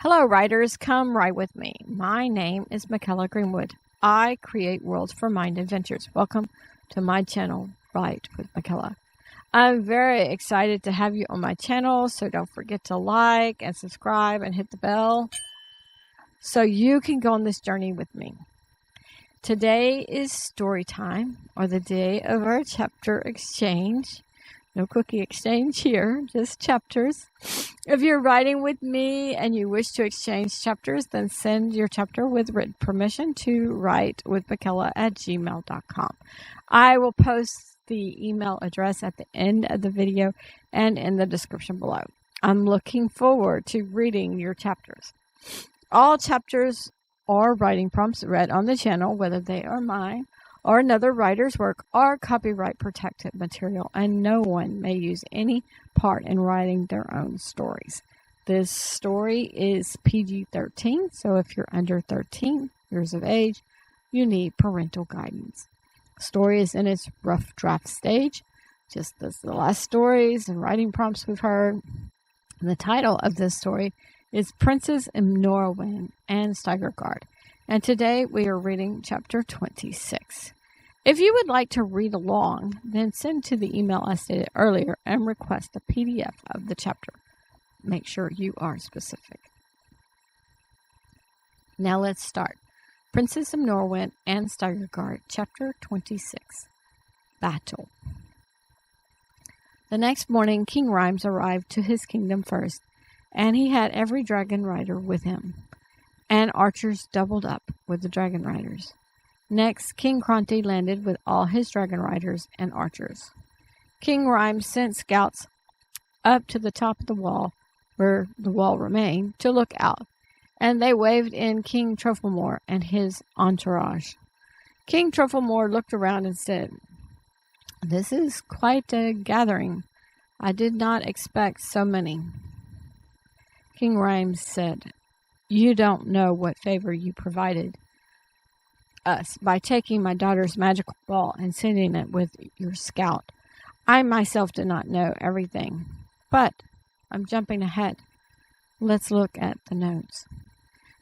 Hello, writers. Come write with me. My name is Michaela Greenwood. I create worlds for mind adventures. Welcome to my channel, Write with Michaela. I'm very excited to have you on my channel, so don't forget to like and subscribe and hit the bell so you can go on this journey with me. Today is story time, or the day of our chapter exchange. No cookie exchange here, just chapters. If you're writing with me and you wish to exchange chapters, then send your chapter with written permission to writewithmichaela@gmail.com. I will post the email address at the end of the video and in the description below. I'm looking forward to reading your chapters. All chapters are writing prompts read on the channel, whether they are mine or another writer's work, are copyright protected material, and no one may use any part in writing their own stories. This story is PG-13, so if you're under 13 years of age, you need parental guidance. The story is in its rough draft stage, just as the last stories and writing prompts we've heard. And the title of this story is Princess Emnorawyn Stygerguard. And today we are reading chapter 26. If you would like to read along, then send to the email I stated earlier and request a PDF of the chapter. Make sure you are specific. Now let's start. Princess Emnorawyn Stygerguard, chapter 26. Battle. The next morning, King Rhymes arrived to his kingdom first, and he had every dragon rider with him, and archers doubled up with the dragon riders. Next, King Cronte landed with all his dragon riders and archers. King Rhymes sent scouts up to the top of the wall, where the wall remained, to look out, and they waved in King Trufflemore and his entourage. King Trufflemore looked around and said, "This is quite a gathering. I did not expect so many." King Rhymes said, "You don't know what favor you provided us by taking my daughter's magical ball and sending it with your scout. I myself did not know everything, but I'm jumping ahead. Let's look at the notes."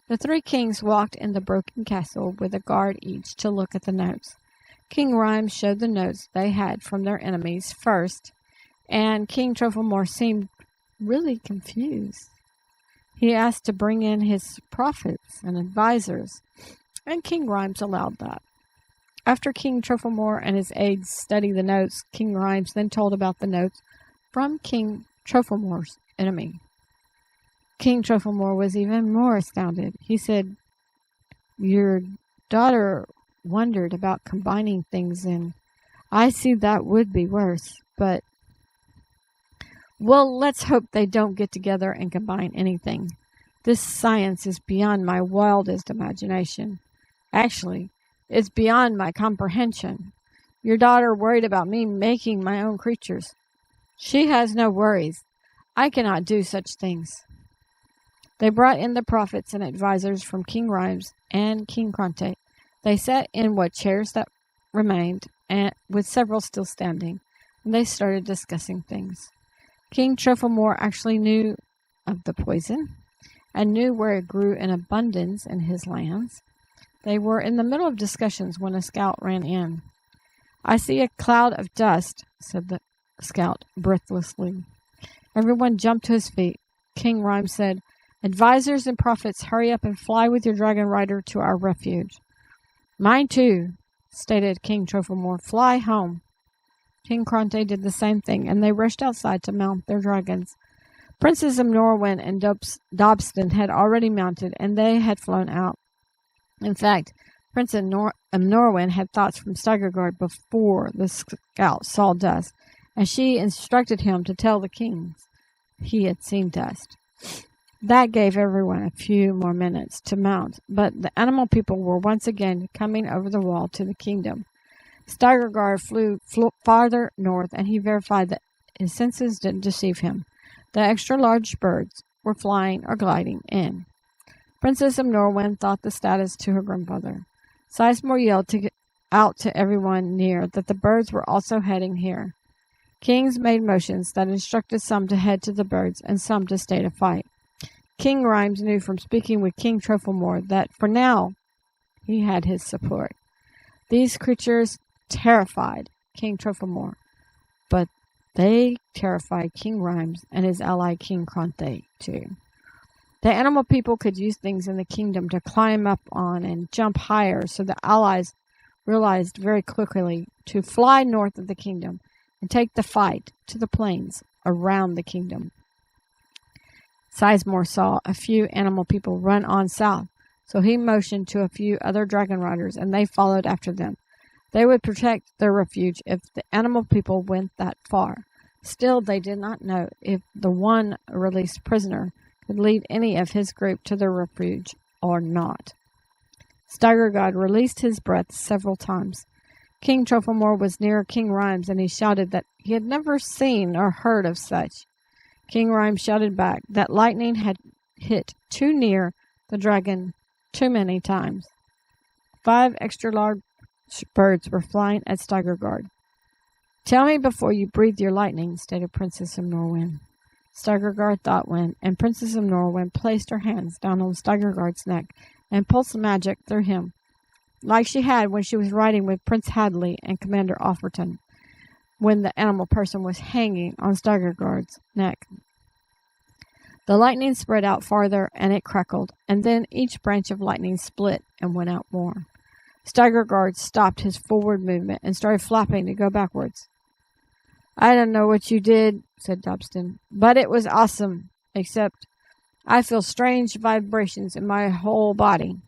The three kings walked in the broken castle with a guard each to look at the notes. King Rhymes showed the notes they had from their enemies first, and King Trufflemore seemed really confused. He asked to bring in his prophets and advisors, and King Rhymes allowed that. After King Trufflemore and his aides studied the notes, King Rhymes then told about the notes from King Trufflemore's enemy. King Trufflemore was even more astounded. He said, "Your daughter wondered about combining things, and I see that would be worse, but well, let's hope they don't get together and combine anything. This science is beyond my wildest imagination. Actually, it's beyond my comprehension. Your daughter worried about me making my own creatures. She has no worries. I cannot do such things." They brought in the prophets and advisors from King Rhymes and King Cronte. They sat in what chairs that remained, and with several still standing, and they started discussing things. King Trufflemore actually knew of the poison and knew where it grew in abundance in his lands. They were in the middle of discussions when a scout ran in. "I see a cloud of dust," said the scout breathlessly. Everyone jumped to his feet. King Rhymes said, "Advisors and prophets, hurry up and fly with your dragon rider to our refuge." "Mine too," stated King Trufflemore. "Fly home." King Cronte did the same thing, and they rushed outside to mount their dragons. Princess Emnorawyn and Dobston had already mounted, and they had flown out. In fact, Princess Emnorawyn had thoughts from Stygerguard before the scout saw dust, and she instructed him to tell the kings he had seen dust. That gave everyone a few more minutes to mount, but the animal people were once again coming over the wall to the kingdom. Stygerguard flew farther north, and he verified that his senses didn't deceive him. The extra-large birds were flying or gliding in. Princess Emnorawyn thought the status to her grandmother. Sizemore yelled out to everyone near that the birds were also heading here. Kings made motions that instructed some to head to the birds and some to stay to fight. King Rhymes knew from speaking with King Trufflemore that for now he had his support. These creatures terrified King Trufflemore, but they terrified King Rhymes and his ally King Cronte too. The animal people could use things in the kingdom to climb up on and jump higher, so the allies realized very quickly to fly north of the kingdom and take the fight to the plains around the kingdom. Sizemore saw a few animal people run on south, so he motioned to a few other dragon riders, and they followed after them. They would protect their refuge if the animal people went that far. Still, they did not know if the one released prisoner could lead any of his group to their refuge or not. Stygerguard released his breath several times. King Trufflemore was near King Rhymes, and he shouted that he had never seen or heard of such. King Rhymes shouted back that lightning had hit too near the dragon too many times. 5 extra large birds were flying at Stygerguard. "Tell me before you breathe your lightning," stated Princess Emnorawyn. Stygerguard thought when, and Princess Emnorawyn placed her hands down on Stygerguard's neck and pulsed magic through him, like she had when she was riding with Prince Hadley and Commander Offerton, when the animal person was hanging on Stygerguard's neck. The lightning spread out farther, and it crackled, and then each branch of lightning split and went out more. Stygerguard stopped his forward movement and started flapping to go backwards. "I don't know what you did," said Dobston, "but it was awesome, except I feel strange vibrations in my whole body."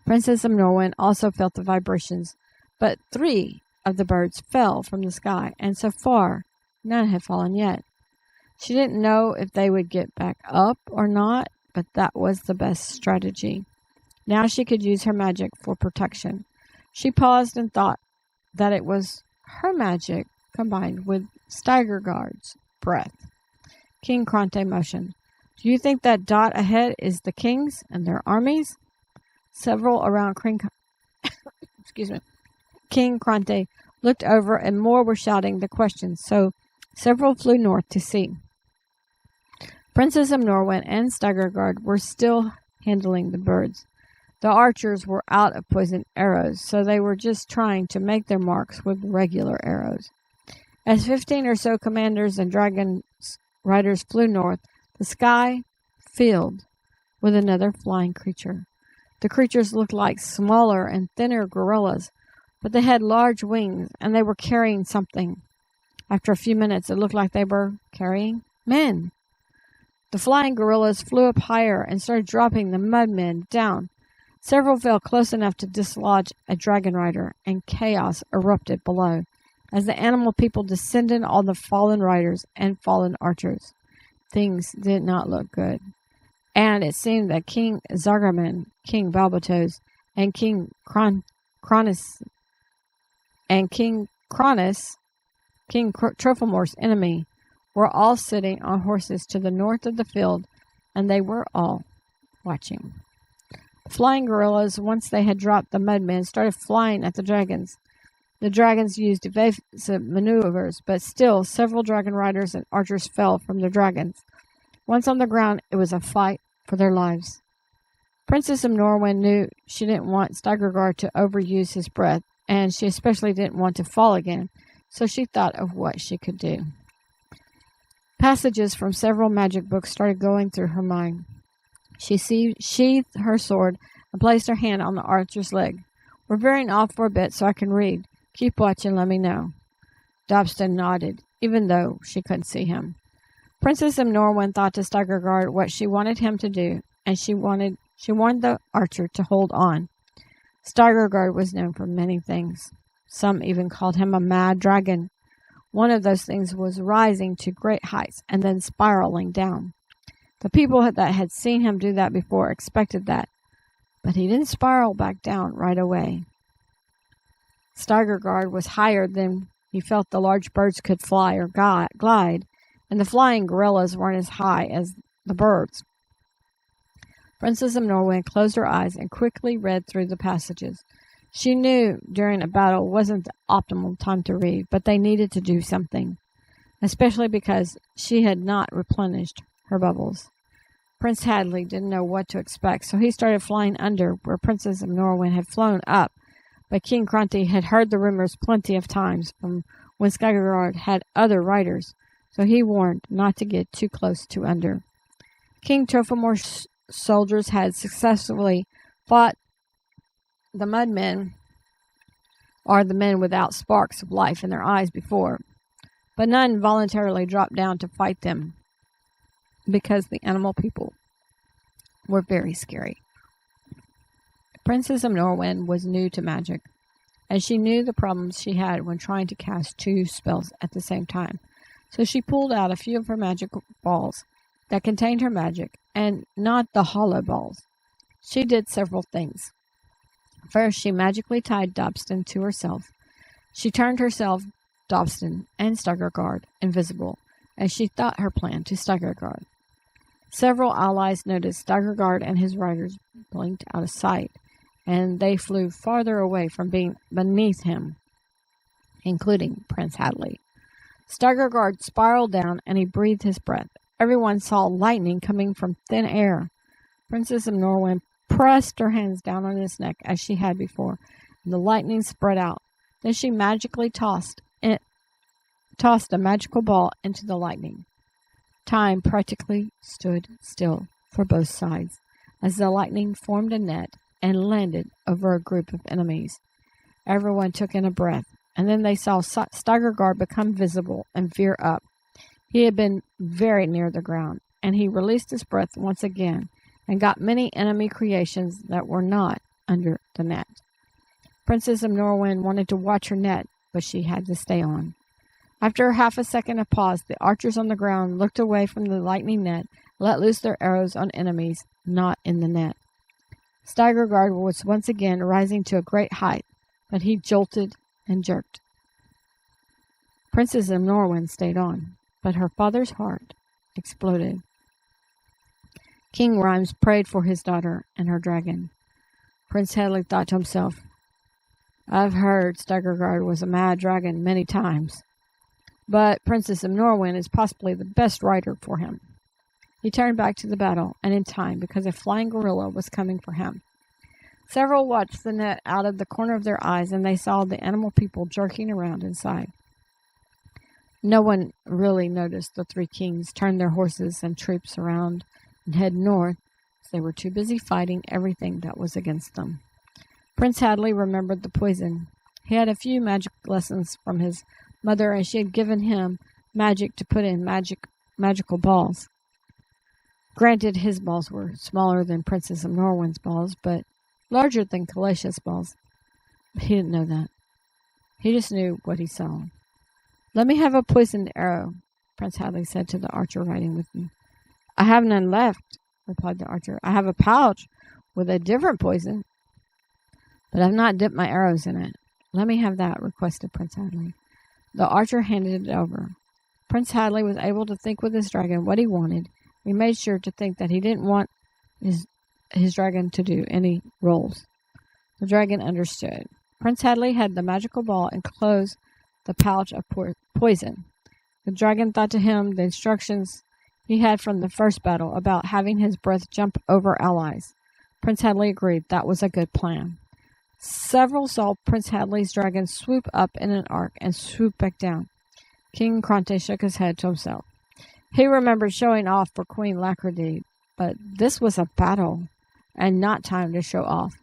Princess Emnorawyn also felt the vibrations, but 3 of the birds fell from the sky, and so far none had fallen yet. She didn't know if they would get back up or not, but that was the best strategy. Now she could use her magic for protection. She paused and thought that it was her magic combined with Stygerguard's breath. King Cronte motioned. "Do you think that dot ahead is the kings and their armies?" Several around King Cronte looked over, and more were shouting the questions, so several flew north to see. Princess Emnorawyn and Stygerguard were still handling the birds. The archers were out of poisoned arrows, so they were just trying to make their marks with regular arrows. As 15 or so commanders and dragon riders flew north, the sky filled with another flying creature. The creatures looked like smaller and thinner gorillas, but they had large wings, and they were carrying something. After a few minutes, it looked like they were carrying men. The flying gorillas flew up higher and started dropping the mudmen down. Several fell close enough to dislodge a dragon rider, and chaos erupted below as the animal people descended on the fallen riders and fallen archers. Things did not look good, and it seemed that King Zargarman, King Balbatos, and King Cronus, King Trufflemore's enemy, were all sitting on horses to the north of the field, and they were all watching. The flying gorillas, once they had dropped the mudmen, started flying at the dragons. The dragons used evasive maneuvers, but still several dragon riders and archers fell from their dragons. Once on the ground, it was a fight for their lives. Princess Emnorawyn knew she didn't want Stygerguard to overuse his breath, and she especially didn't want to fall again, so she thought of what she could do. Passages from several magic books started going through her mind. She sheathed her sword and placed her hand on the archer's leg. "We're veering off for a bit so I can read. Keep watch and let me know." Dobston nodded, even though she couldn't see him. Princess Emnorawyn thought to Stygerguard what she wanted him to do, and she wanted the archer to hold on. Stygerguard was known for many things. Some even called him a mad dragon. One of those things was rising to great heights and then spiraling down. The people that had seen him do that before expected that, but he didn't spiral back down right away. Stygerguard was higher than he felt the large birds could fly or glide, and the flying gorillas weren't as high as the birds. Princess Emnorawyn closed her eyes and quickly read through the passages. She knew during a battle wasn't the optimal time to read, but they needed to do something, especially because she had not replenished her bubbles. Prince Hadley didn't know what to expect, so he started flying under where Princess Emnorawyn had flown up. But King Cronte had heard the rumors plenty of times from when Stygerguard had other riders, so he warned not to get too close to under. King Trophimore's soldiers had successfully fought the mudmen, or the men without sparks of life in their eyes before, but none voluntarily dropped down to fight them because the animal people were very scary. Princess Emnorawyn was new to magic, and she knew the problems she had when trying to cast 2 spells at the same time. So she pulled out a few of her magic balls that contained her magic, and not the hollow balls. She did several things. First, she magically tied Dobston to herself. She turned herself, Dobston, and Stygerguard invisible, and she thought her plan to Stygerguard. Several allies noticed Stygerguard and his riders blinked out of sight, and they flew farther away from being beneath him, including Prince Hadley. Stygerguard spiraled down, and he breathed his breath. Everyone saw lightning coming from thin air. Princess Emnorawyn pressed her hands down on his neck as she had before, and the lightning spread out. Then she magically tossed a magical ball into the lightning. Time practically stood still for both sides as the lightning formed a net and landed over a group of enemies. Everyone took in a breath, and then they saw Stygerguard become visible and veer up. He had been very near the ground, and he released his breath once again and got many enemy creations that were not under the net. Princess Emnorawyn wanted to watch her net, but she had to stay on. After half a second of pause, the archers on the ground looked away from the lightning net, let loose their arrows on enemies not in the net. Stygerguard was once again rising to a great height, but he jolted and jerked. Princess Emnorawyn stayed on, but her father's heart exploded. King Rhymes prayed for his daughter and her dragon. Prince Hadley thought to himself, "I've heard Stygerguard was a mad dragon many times, but Princess Emnorawyn is possibly the best rider for him." He turned back to the battle, and in time, because a flying gorilla was coming for him. Several watched the net out of the corner of their eyes, and they saw the animal people jerking around inside. No one really noticed the 3 kings turn their horses and troops around and head north, as they were too busy fighting everything that was against them. Prince Hadley remembered the poison. He had a few magic lessons from his mother, and she had given him magic to put in magical balls. Granted, his balls were smaller than Princess Emnorawyn's balls, but larger than Kalesha's balls. But he didn't know that. He just knew what he saw. "Let me have a poisoned arrow," Prince Hadley said to the archer riding with him. "I have none left," replied the archer. "I have a pouch with a different poison, but I've not dipped my arrows in it." "Let me have that," requested Prince Hadley. The archer handed it over. Prince Hadley was able to think with his dragon what he wanted. He made sure to think that he didn't want his dragon to do any rolls. The dragon understood. Prince Hadley had the magical ball enclose the pouch of poison. The dragon thought to him the instructions he had from the first battle about having his breath jump over allies. Prince Hadley agreed that was a good plan. Several saw Prince Hadley's dragon swoop up in an arc and swoop back down. King Cronte shook his head to himself. He remembered showing off for Queen Lacardie, but this was a battle, and not time to show off.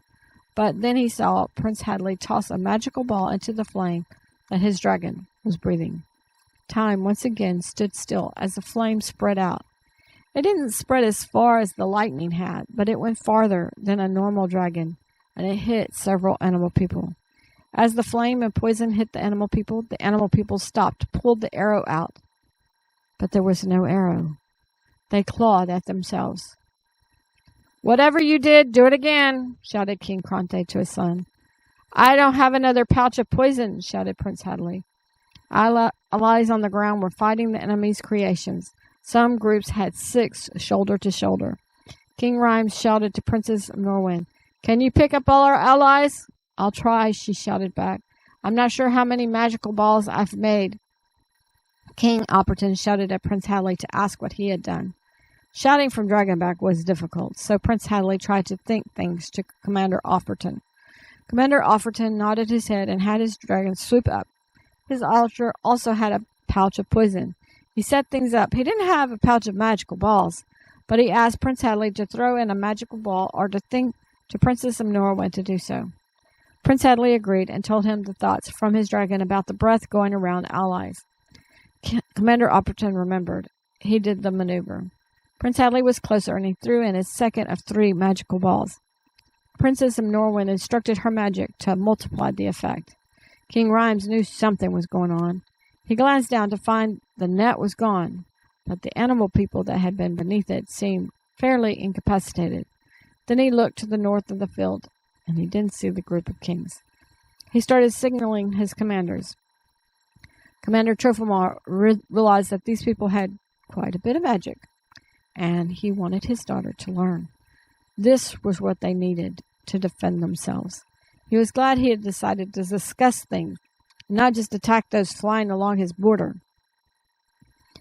But then he saw Prince Hadley toss a magical ball into the flame that his dragon was breathing. Time once again stood still as the flame spread out. It didn't spread as far as the lightning had, but it went farther than a normal dragon, and it hit several animal people. As the flame and poison hit the animal people stopped, pulled the arrow out. But there was no arrow. They clawed at themselves. "Whatever you did, do it again," shouted King Cronte to his son. "I don't have another pouch of poison," shouted Prince Hadley. Allies on the ground were fighting the enemy's creations. Some groups had 6 shoulder to shoulder. King Rhymes shouted to Princess Emnorawyn, "Can you pick up all our allies?" "I'll try," she shouted back. "I'm not sure how many magical balls I've made." King Opperton shouted at Prince Hadley to ask what he had done. Shouting from Dragonback was difficult, so Prince Hadley tried to think things to Commander Offerton. Commander Offerton nodded his head and had his dragon swoop up. His archer also had a pouch of poison. He set things up. He didn't have a pouch of magical balls, but he asked Prince Hadley to throw in a magical ball or to think to Princess Emnorawyn to do so. Prince Hadley agreed and told him the thoughts from his dragon about the breath going around allies. Commander Offerton remembered. He did the maneuver. Prince Hadley was closer, and he threw in his second of 3 magical balls. Princess Emnorawyn instructed her magic to multiply the effect. King Rhymes knew something was going on. He glanced down to find the net was gone, but the animal people that had been beneath it seemed fairly incapacitated. Then he looked to the north of the field, and he didn't see the group of kings. He started signaling his commanders. Commander Trofimar realized that these people had quite a bit of magic, and he wanted his daughter to learn. This was what they needed to defend themselves. He was glad he had decided to discuss things, not just attack those flying along his border.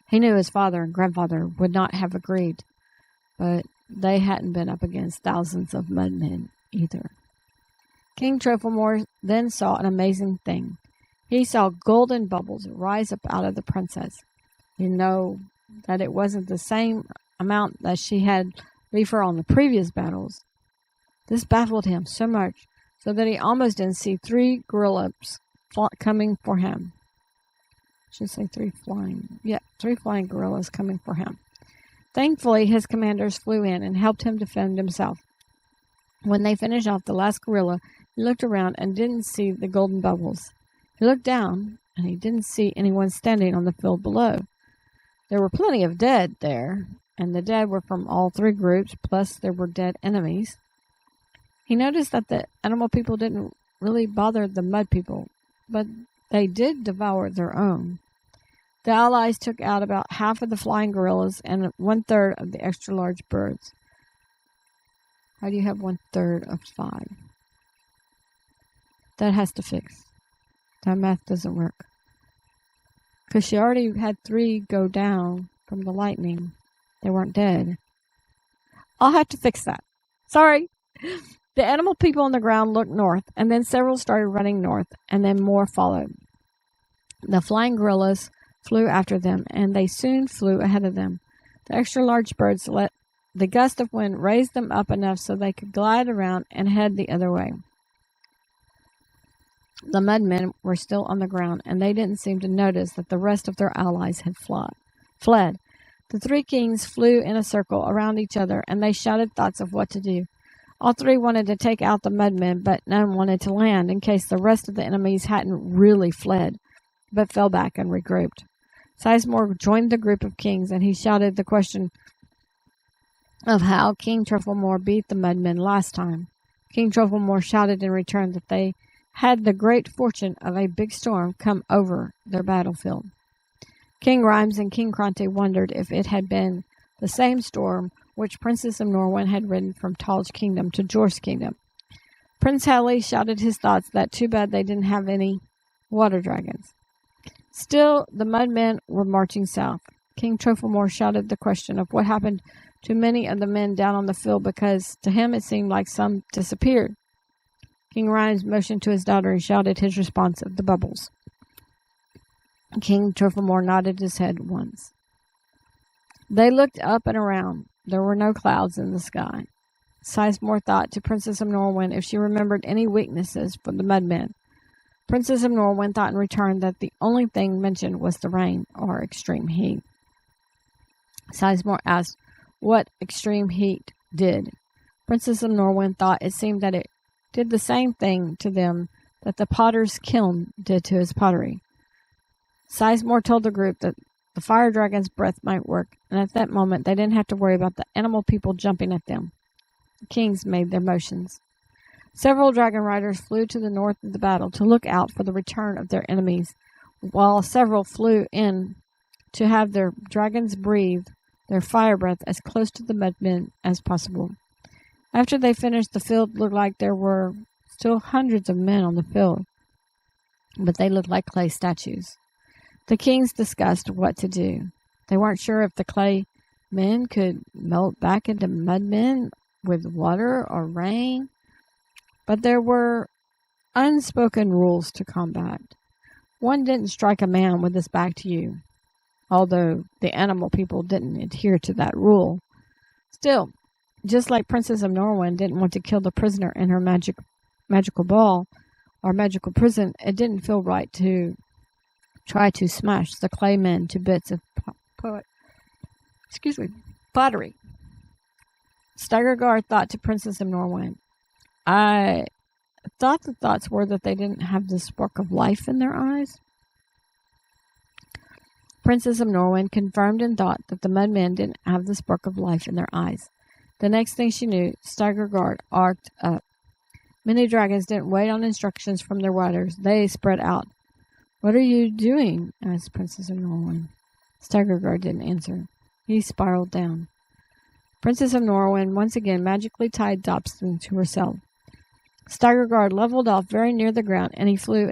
He knew his father and grandfather would not have agreed, but they hadn't been up against thousands of mudmen either. King Trofimor then saw an amazing thing. He saw golden bubbles rise up out of the princess. You know that it wasn't the same amount that she had leave her on the previous battles. This baffled him so much so that he almost didn't see 3 gorillas coming for him. I should say 3 flying gorillas coming for him. Thankfully, his commanders flew in and helped him defend himself. When they finished off the last gorilla, he looked around and didn't see the golden bubbles. He looked down, and he didn't see anyone standing on the field below. There were plenty of dead there, and the dead were from all 3 groups, plus there were dead enemies. He noticed that the animal people didn't really bother the mud people, but they did devour their own. The allies took out about half of the flying gorillas and 1/3 of the extra-large birds. How do you have 1/3 of 5? That has to fix. That math doesn't work. Because she already had 3 go down from the lightning. They weren't dead. I'll have to fix that. Sorry. The animal people on the ground looked north, and then several started running north, and then more followed. The flying gorillas flew after them, and they soon flew ahead of them. The extra-large birds let the gust of wind raise them up enough so they could glide around and head the other way. The mudmen were still on the ground, and they didn't seem to notice that the rest of their allies had fled. The 3 kings flew in a circle around each other, and they shouted thoughts of what to do. All 3 wanted to take out the mudmen, but none wanted to land in case the rest of the enemies hadn't really fled, but fell back and regrouped. Sizemore joined the group of kings, and he shouted the question of how King Trofimor beat the mudmen last time. King Trofimor shouted in return that they had the great fortune of a big storm come over their battlefield. King Rhymes and King Cronte wondered if it had been the same storm which Princess Emnorawyn had ridden from Tal's kingdom to Jor's kingdom. Prince Hadley shouted his thoughts that too bad they didn't have any water dragons. Still, the mudmen were marching south. King Trofimor shouted the question of what happened to many of the men down on the field because to him it seemed like some disappeared. King Rhymes motioned to his daughter and shouted his response of the bubbles. King Trofimor nodded his head once. They looked up and around. There were no clouds in the sky. Sizemore thought to Princess Emnorawyn if she remembered any weaknesses for the mudmen. Princess Emnorawyn thought in return that the only thing mentioned was the rain or extreme heat. Sizemore asked what extreme heat did. Princess Emnorawyn thought it seemed that it did the same thing to them that the potter's kiln did to his pottery. Sizemore told the group that the fire dragon's breath might work, and at that moment they didn't have to worry about the animal people jumping at them. The kings made their motions. Several dragon riders flew to the north of the battle to look out for the return of their enemies, while several flew in to have their dragons breathe their fire breath as close to the mudmen as possible. After they finished, the field looked like there were still hundreds of men on the field, but they looked like clay statues. The kings discussed what to do. They weren't sure if the clay Men could melt back into mudmen with water or rain, but there were unspoken rules to combat. One didn't strike a man with his back to you, although the animal people didn't adhere to that rule. Still, just like Princess Emnorawyn didn't want to kill the prisoner in her magical ball or magical prison, it didn't feel right to try to smash the clay men to bits of pottery. Stygerguard thought to Princess Emnorawyn, I thought the thoughts were that they didn't have the spark of life in their eyes. Princess Emnorawyn confirmed and thought that the mudmen didn't have the spark of life in their eyes. The next thing she knew, Stygerguard arced up. Many dragons didn't wait on instructions from their riders. They spread out. "What are you doing?" asked Princess Emnorawyn. Stygerguard didn't answer. He spiraled down. Princess Emnorawyn once again magically tied Dobson to herself. Stygerguard leveled off very near the ground, and he flew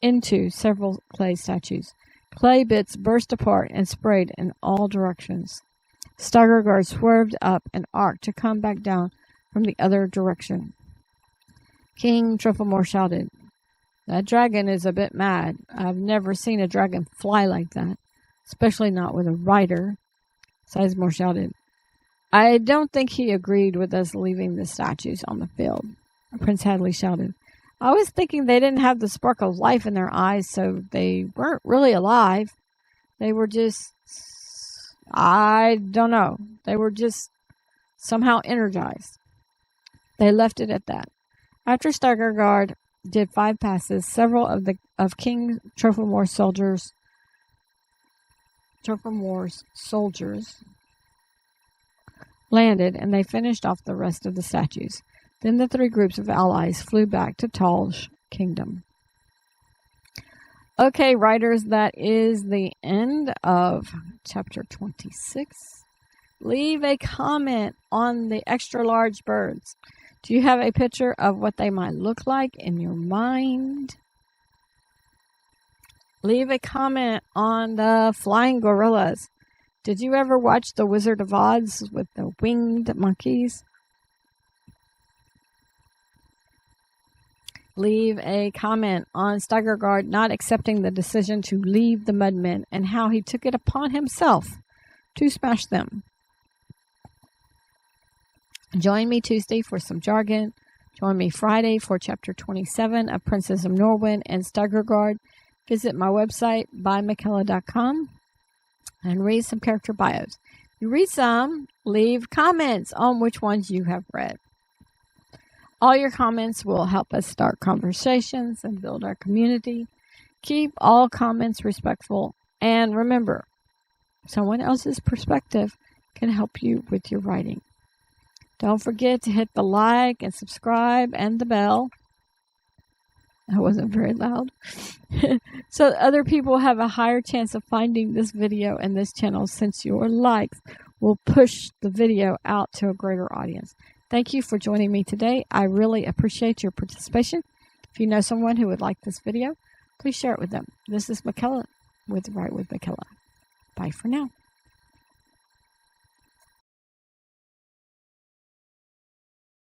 into several clay statues. Clay bits burst apart and sprayed in all directions. Stygerguard swerved up and arced to come back down from the other direction. King Trufflemore shouted, "That dragon is a bit mad. I've never seen a dragon fly like that, especially not with a rider." Sizemore shouted, "I don't think he agreed with us leaving the statues on the field." Prince Hadley shouted, "I was thinking they didn't have the spark of life in their eyes, so they weren't really alive. They were just, I don't know, they were just somehow energized." They left it at that. After Stygerguard did 5 passes, several of King Trufflemore's soldiers landed, and they finished off the rest of the statues. Then the 3 groups of allies flew back to Tal's kingdom. Okay, writers, that is the end of chapter 26. Leave a comment on the extra large birds. Do you have a picture of what they might look like in your mind? Leave a comment on the flying gorillas. Did you ever watch The Wizard of Oz with the winged monkeys? Leave a comment on Stygerguard not accepting the decision to leave the Mudmen and how he took it upon himself to smash them. Join me Tuesday for some jargon. Join me Friday for chapter 27 of Princess Emnorawyn and Stygerguard. Visit my website, bymckella.com, and read some character bios. You read some, leave comments on which ones you have read. All your comments will help us start conversations and build our community. Keep all comments respectful, and remember, someone else's perspective can help you with your writing. Don't forget to hit the like and subscribe and the bell. That wasn't very loud. So other people have a higher chance of finding this video and this channel, since your likes will push the video out to a greater audience. Thank you for joining me today. I really appreciate your participation. If you know someone who would like this video, please share it with them. This is McKella with Write with McKella. Bye for now.